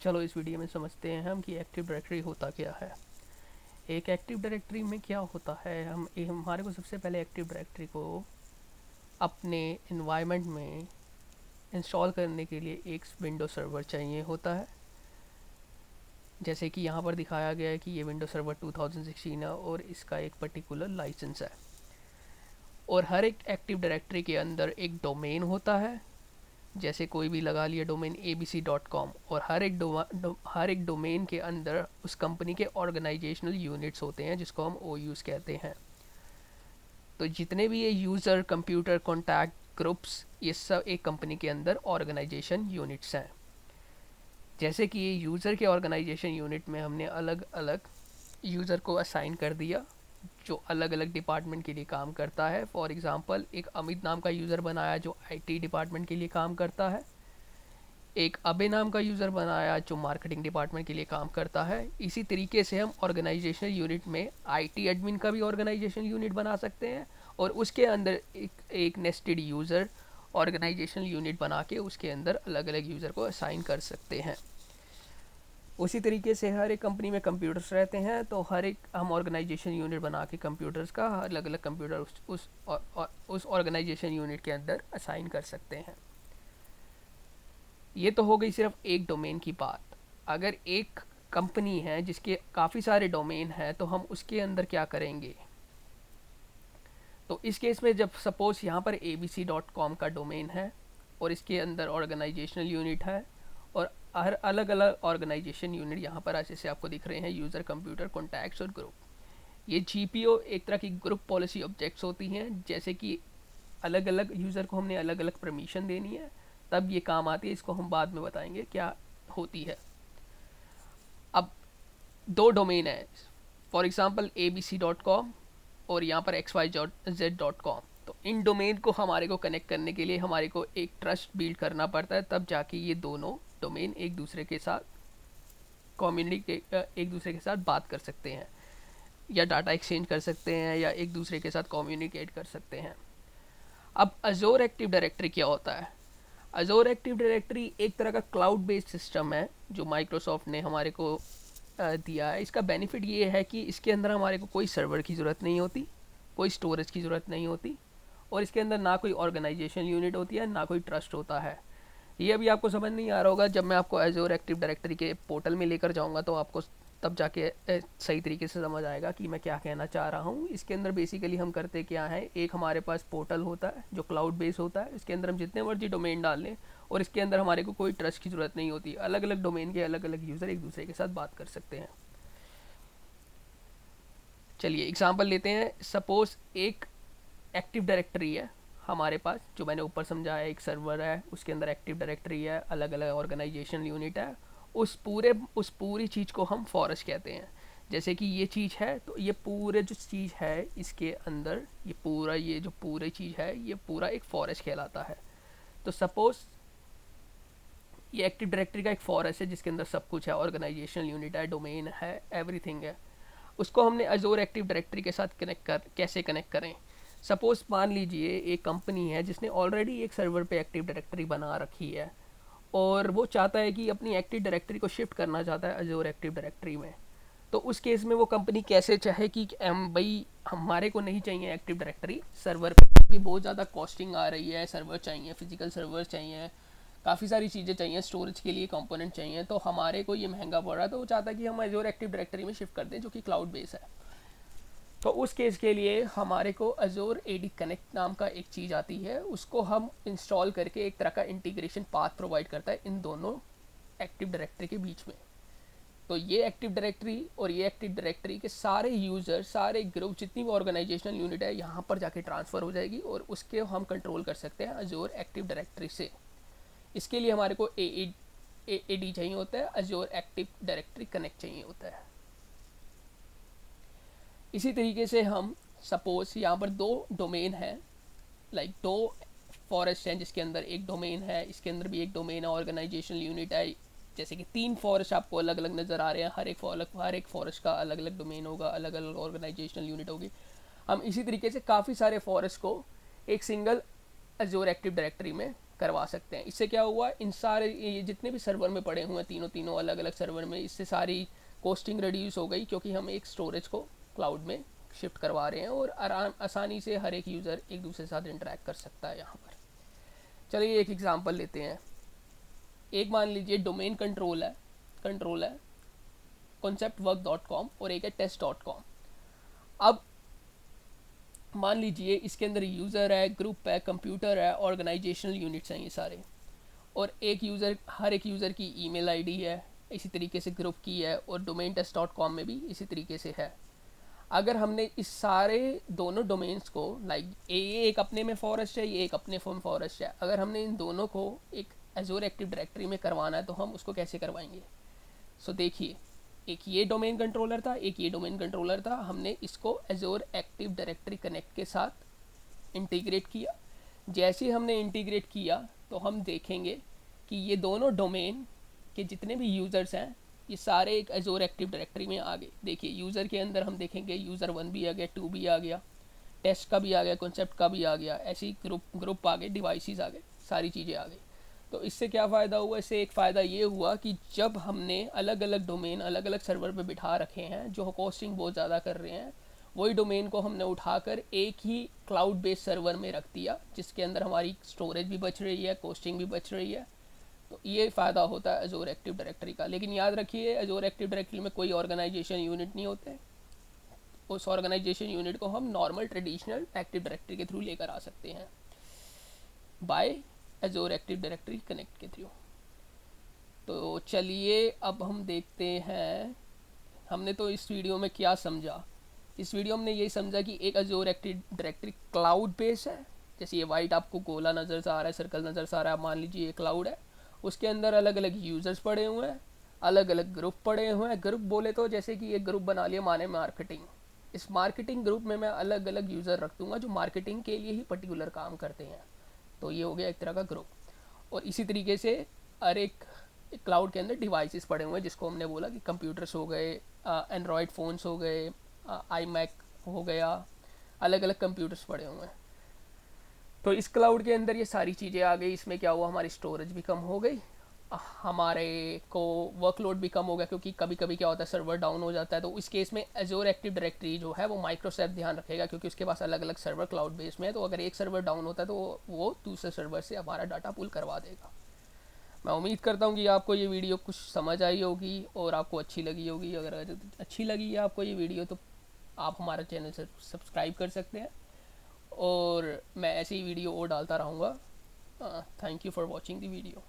चलो इस वीडियो में समझते हैं हम कि एक्टिव डायरेक्टरी होता क्या है। एक एक्टिव डायरेक्टरी में क्या होता है, हमारे को सबसे पहले एक्टिव डायरेक्टरी को अपने इन्वायरमेंट में इंस्टॉल करने के लिए एक विंडो सर्वर चाहिए होता है। जैसे कि यहाँ पर दिखाया गया है कि ये विंडो सर्वर 2016 है और इसका एक पर्टिकुलर लाइसेंस है। और हर एक एक्टिव डायरेक्टरी के अंदर एक डोमेन होता है, जैसे कोई भी लगा लिया डोमेन abc.com, और हर एक डोमेन के अंदर उस कंपनी के ऑर्गेनाइजेशनल यूनिट्स होते हैं जिसको हम OUs कहते हैं। तो जितने भी ये यूज़र, कंप्यूटर, कॉन्टैक्ट, ग्रुप्स, ये सब एक कंपनी के अंदर ऑर्गेनाइजेशन यूनिट्स हैं। जैसे कि ये यूज़र के ऑर्गेनाइजेशन यूनिट में हमने अलग अलग यूज़र को असाइन कर दिया जो अलग अलग डिपार्टमेंट के लिए काम करता है। फॉर एग्ज़ाम्पल, एक अमित नाम का यूज़र बनाया जो IT डिपार्टमेंट के लिए काम करता है। एक अबे नाम का यूज़र बनाया जो मार्केटिंग डिपार्टमेंट के लिए काम करता है। इसी तरीके से हम ऑर्गेनाइजेशनल यूनिट में IT एडमिन का भी ऑर्गेनाइजेशन यूनिट बना सकते हैं और उसके अंदर एक नेस्टेड यूज़र ऑर्गेनाइजेशनल यूनिट बना के उसके अंदर अलग अलग यूज़र को असाइन कर सकते हैं। उसी तरीके से हर एक कंपनी में कंप्यूटर्स रहते हैं, तो हर एक हम ऑर्गेनाइजेशन यूनिट बना के कंप्यूटर्स का अलग अलग कंप्यूटर उस ऑर्गेनाइजेशन यूनिट के अंदर असाइन कर सकते हैं। ये तो हो गई सिर्फ एक डोमेन की बात। अगर एक कंपनी है जिसके काफ़ी सारे डोमेन हैं तो हम उसके अंदर क्या करेंगे। तो इस केस में जब सपोज यहाँ पर abc.com का डोमेन है और इसके अंदर ऑर्गेनाइजेशनल यूनिट है और हर अलग अलग ऑर्गेनाइजेशन यूनिट यहाँ पर ऐसे से आपको दिख रहे हैं, यूज़र, कंप्यूटर, कॉन्टैक्ट्स और ग्रुप। ये GPO एक तरह की ग्रुप पॉलिसी ऑब्जेक्ट्स होती हैं, जैसे कि अलग अलग यूज़र को हमने अलग अलग परमिशन देनी है, तब ये काम आती है। इसको हम बाद में बताएंगे क्या होती है। अब दो डोमेन है, फॉर एग्जांपल abc.com और यहाँ पर xyz.com। तो इन डोमेन को हमारे को कनेक्ट करने के लिए हमारे को एक ट्रस्ट बिल्ड करना पड़ता है, तब जाके ये दोनों डोमेन एक दूसरे के साथ एक दूसरे के साथ बात कर सकते हैं या डाटा एक्सचेंज कर सकते हैं या एक दूसरे के साथ कम्युनिकेट कर सकते हैं। अब अजोर एक्टिव डायरेक्टरी क्या होता है। अजोर एक्टिव डायरेक्टरी एक तरह का क्लाउड बेस्ड सिस्टम है जो माइक्रोसॉफ्ट ने हमारे को दिया है। इसका बेनिफिट ये है कि इसके अंदर हमारे को कोई सर्वर की ज़रूरत नहीं होती, कोई स्टोरेज की ज़रूरत नहीं होती, और इसके अंदर ना कोई ऑर्गेनाइजेशन यूनिट होती है, ना कोई ट्रस्ट होता है। ये अभी आपको समझ नहीं आ रहा होगा, जब मैं आपको अजोर एक्टिव डायरेक्टरी के पोर्टल में लेकर जाऊँगा तो आपको तब जाके सही तरीके से समझ आएगा कि मैं क्या कहना चाह रहा हूँ। इसके अंदर बेसिकली हम करते क्या है, एक हमारे पास पोर्टल होता है जो क्लाउड बेस होता है, इसके अंदर हम जितने मर्जी डोमेन डाल लें और इसके अंदर हमारे को कोई ट्रस्ट की ज़रूरत नहीं होती। अलग अलग डोमेन के अलग अलग यूज़र एक दूसरे के साथ बात कर सकते हैं। चलिए एग्जांपल लेते हैं। सपोज एक एक्टिव डायरेक्टरी है हमारे पास, जो मैंने ऊपर समझाया, एक सर्वर है, उसके अंदर एक्टिव डायरेक्टरी है, अलग अलग ऑर्गेनाइजेशन यूनिट है। उस पूरी चीज़ को हम फॉरेस्ट कहते हैं। जैसे कि ये चीज़ है तो ये पूरे जो चीज़ है इसके अंदर ये जो पूरी चीज़ है ये पूरा एक फॉरेस्ट कहलाता है। तो सपोज ये एक्टिव डायरेक्टरी का एक फॉरेस्ट है जिसके अंदर सब कुछ है, ऑर्गेनाइजेशनल यूनिट है, डोमेन है, एवरीथिंग है। उसको हमने अजोर एक्टिव डायरेक्टरी के साथ कैसे कनेक्ट करें। सपोज मान लीजिए एक कंपनी है जिसने ऑलरेडी एक सर्वर पे एक्टिव डायरेक्टरी बना रखी है और वो चाहता है कि अपनी एक्टिव डायरेक्टरी को शिफ्ट करना चाहता है अजोर एक्टिव डायरेक्टरी में। तो उस केस में वो कंपनी कैसे चाहे कि भाई हमारे को नहीं चाहिए एक्टिव डायरेक्टरी सर्वर पे, क्योंकि बहुत ज़्यादा कॉस्टिंग आ रही है, सर्वर चाहिए, फिजिकल सर्वर चाहिए, काफ़ी सारी चीज़ें चाहिए, स्टोरेज के लिए कंपोनेंट चाहिए, तो हमारे को ये महंगा पड़ रहा है। तो वो चाहता है कि हम अजोर एक्टिव डायरेक्टरी में शिफ्ट कर दें जो कि क्लाउड बेस है। तो उस केस के लिए हमारे को अजोर AD कनेक्ट नाम का एक चीज़ आती है, उसको हम इंस्टॉल करके एक तरह का इंटीग्रेशन पाथ प्रोवाइड करता है इन दोनों एक्टिव डायरेक्टरी के बीच में। तो ये एक्टिव डायरेक्टरी और ये एक्टिव डायरेक्टरी के सारे यूज़र, सारे ग्रुप, जितनी भी ऑर्गेनाइजेशनल यूनिट है यहाँ पर जाके ट्रांसफ़र हो जाएगी और उसके हम कंट्रोल कर सकते हैं अजोर एक्टिव डायरेक्टरी से। इसके लिए हमारे को AD चाहिए होता है, अजोर एक्टिव डायरेक्टरी कनेक्ट चाहिए होता है। इसी तरीके से हम सपोज यहाँ पर दो डोमेन है, दो फॉरेस्ट हैं जिसके अंदर एक डोमेन है, इसके अंदर भी एक डोमेन है, ऑर्गेनाइजेशनल यूनिट है। जैसे कि 3 फॉरेस्ट आपको अलग अलग नज़र आ रहे हैं, हर एक फॉरेस्ट का अलग अलग डोमेन होगा, अलग अलग ऑर्गेनाइजेशनल यूनिट होगी। हम इसी तरीके से काफ़ी सारे फॉरेस्ट को एक सिंगल अजोर एक्टिव डायरेक्टरी में करवा सकते हैं। इससे क्या हुआ, इन सारे ये जितने भी सर्वर में पड़े हुए हैं तीनों अलग अलग सर्वर में, इससे सारी कोस्टिंग रिड्यूस हो गई, क्योंकि हम एक स्टोरेज को क्लाउड में शिफ्ट करवा रहे हैं और आसानी से हर एक यूज़र एक दूसरे के साथ इंटरेक्ट कर सकता है यहाँ पर। चलिए एक एग्जांपल लेते हैं। एक मान लीजिए डोमेन कंट्रोल है conceptwork.com और एक है test.com। अब मान लीजिए इसके अंदर यूज़र है, ग्रुप है, कंप्यूटर है, ऑर्गेनाइजेशनल यूनिट्स हैं ये सारे, और हर एक यूज़र की ईमेल आईडी है, इसी तरीके से ग्रुप की है, और डोमेन test.com में भी इसी तरीके से है। अगर हमने इस सारे दोनों डोमेन्स को ये एक अपने में फॉरेस्ट है, ये एक अपने में फॉरेस्ट है, अगर हमने इन दोनों को एक एजोर एक्टिव डायरेक्टरी में करवाना है तो हम उसको कैसे करवाएंगे। सो देखिए, एक ये डोमेन कंट्रोलर था, एक ये डोमेन कंट्रोलर था, हमने इसको एजोर एक्टिव डायरेक्टरी कनेक्ट के साथ इंटीग्रेट किया। जैसे हमने इंटीग्रेट किया तो हम देखेंगे कि ये दोनों डोमेन के जितने भी यूज़र्स हैं ये सारे एक एजोर एक्टिव डायरेक्टरी में आ गए। देखिए यूज़र के अंदर हम देखेंगे यूज़र 1 भी आ गया, 2 भी आ गया, टेस्ट का भी आ गया, कॉन्सेप्ट का भी आ गया, ऐसे ही ग्रुप आ गए, डिवाइसेस आ गए, सारी चीज़ें आ गई। तो इससे क्या फ़ायदा हुआ, इससे एक फ़ायदा ये हुआ कि जब हमने अलग अलग डोमेन अलग अलग सर्वर पे बिठा रखे हैं जो कोस्टिंग बहुत ज़्यादा कर रहे हैं, वही डोमेन को हमने उठाकर एक ही क्लाउड बेस्ड सर्वर में रख दिया, जिसके अंदर हमारी स्टोरेज भी बच रही है, कोस्टिंग भी बच रही है। तो ये फ़ायदा होता है एजोर एक्टिव डायरेक्टरी का। लेकिन याद रखिए एजोर एक्टिव डायरेक्टरी में कोई ऑर्गेनाइजेशन यूनिट नहीं होते, उस ऑर्गेनाइजेशन यूनिट को हम नॉर्मल ट्रेडिशनल एक्टिव डायरेक्टरी के थ्रू लेकर आ सकते हैं by Azure Active Directory Connect के थ्रू। तो चलिए अब हम देखते हैं हमने तो इस वीडियो में क्या समझा। इस वीडियो में हमने यही समझा कि एक एजोर एक्टिव डायरेक्टरी क्लाउड बेस है, जैसे ये वाइट आपको गोला नज़र आ रहा है, सर्कल नज़र आ रहा है, मान लीजिए ये क्लाउड है, उसके अंदर अलग अलग यूज़र्स पड़े हुए हैं, अलग अलग ग्रुप पड़े हुए हैं। ग्रुप बोले तो जैसे कि एक ग्रुप बना लिया माने मार्केटिंग, इस मार्केटिंग ग्रुप में मैं अलग अलग यूज़र रख दूंगा जो मार्केटिंग के लिए ही पर्टिकुलर काम करते हैं, तो ये हो गया एक तरह का ग्रुप। और इसी तरीके से हर एक क्लाउड के अंदर डिवाइसेस पड़े हुए हैं, जिसको हमने बोला कि कंप्यूटर्स हो गए, एंड्रॉयड फ़ोन्स हो गए, आई मैक हो गया, अलग अलग कंप्यूटर्स पड़े हुए हैं। तो इस क्लाउड के अंदर ये सारी चीज़ें आ गई। इसमें क्या हुआ, हमारी स्टोरेज भी कम हो गई, हमारे को वर्कलोड भी कम हो गया, क्योंकि कभी कभी क्या होता है सर्वर डाउन हो जाता है। तो इस केस में एजोर एक्टिव डायरेक्टरी जो है वो माइक्रोसॉफ्ट ध्यान रखेगा, क्योंकि उसके पास अलग अलग सर्वर क्लाउड बेस में है। तो अगर एक सर्वर डाउन होता है तो वो दूसरे सर्वर से हमारा डाटा पुल करवा देगा। मैं उम्मीद करता हूँ कि आपको ये वीडियो कुछ समझ आई होगी और आपको अच्छी लगी होगी। अगर अच्छी लगी है आपको ये वीडियो तो आप हमारा चैनल से सब्सक्राइब कर सकते हैं, और मैं ऐसी ही वीडियो और डालता रहूँगा। Thank you for watching the video.